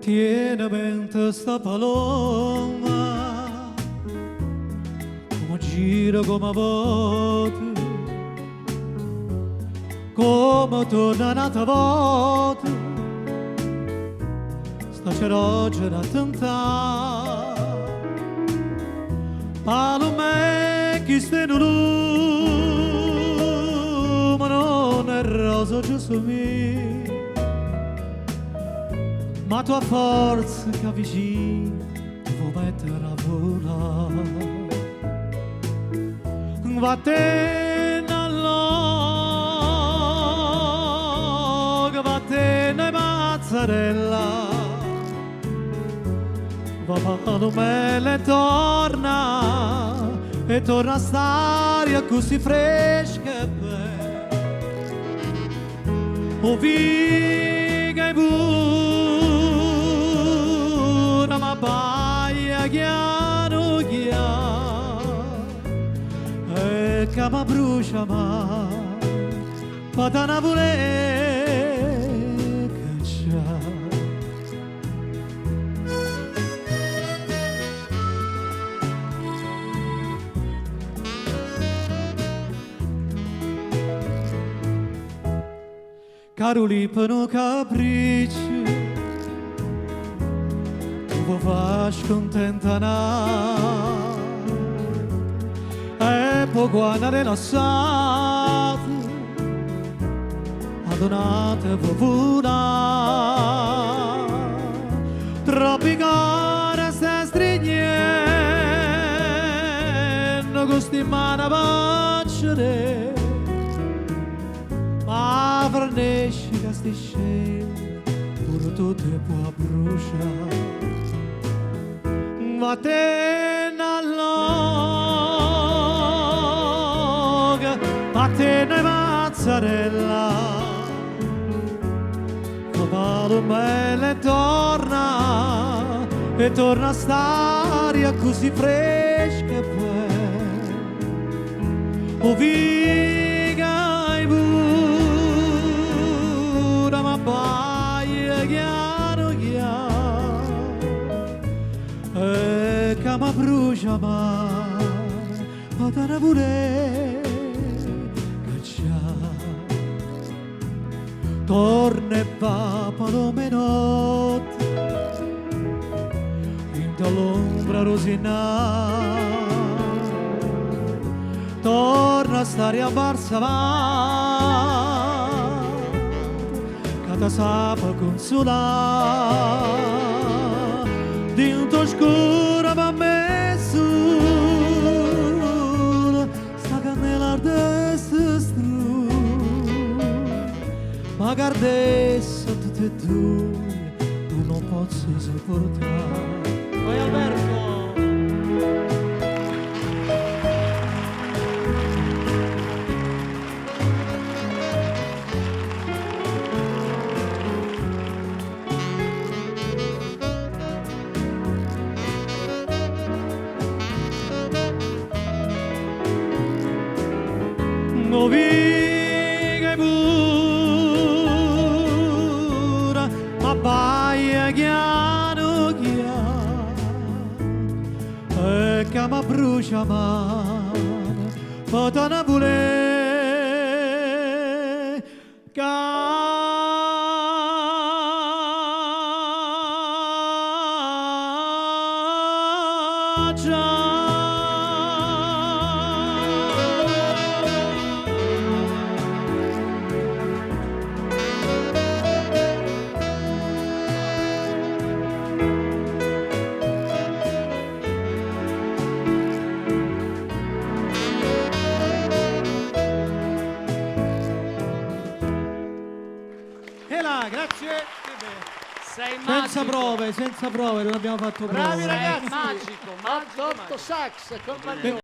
Tiene mente sta paloma, come gira come vuota, come torna un'altra volta, sta ceroggia da tentare. Palome che stai in lume, non è rosa giusto mio, ma tua forza che avvicina ti vuoi mettere a volare. Vattene all'oga, vattene mozzarella, va Palomele e torna a stare così fresca e bella. O viga e buona, ma baia chiaro chiaro, e che mi brucia ma patana vuole cacciare. Caroli per un capriccio, tu vuoi far scontentare, e poi quando è rilassata, adonate vuoi volare. Troppi cuori stai stringendo, questi mani baciare, ma vernesce che sti scende, pure tu ti puoi bruciare. Vattene all'oga, vattene mozzarella, ma Palomele torna e torna a stare così fresca e bella. O viga e buona, ma baia chiaro chiaro, e che mi brucia ma te ne vuole cacciare. Torna e va Palome notte l'ombra rosinata, torna a stare a Barsavà, che ti sape consolare, dentro scuro ma messo, sta cannella ardesse stru, ma guardesse tutte e due, tu non posso sopportare. Vai Alberto! Viga e pura, ma baia chiaro chiaro, e che mi brucia mano, potana pure grazie. Sei magico. Senza prove, non abbiamo fatto prove. Bravi ragazzi. Magico, magico. Sax, compagno.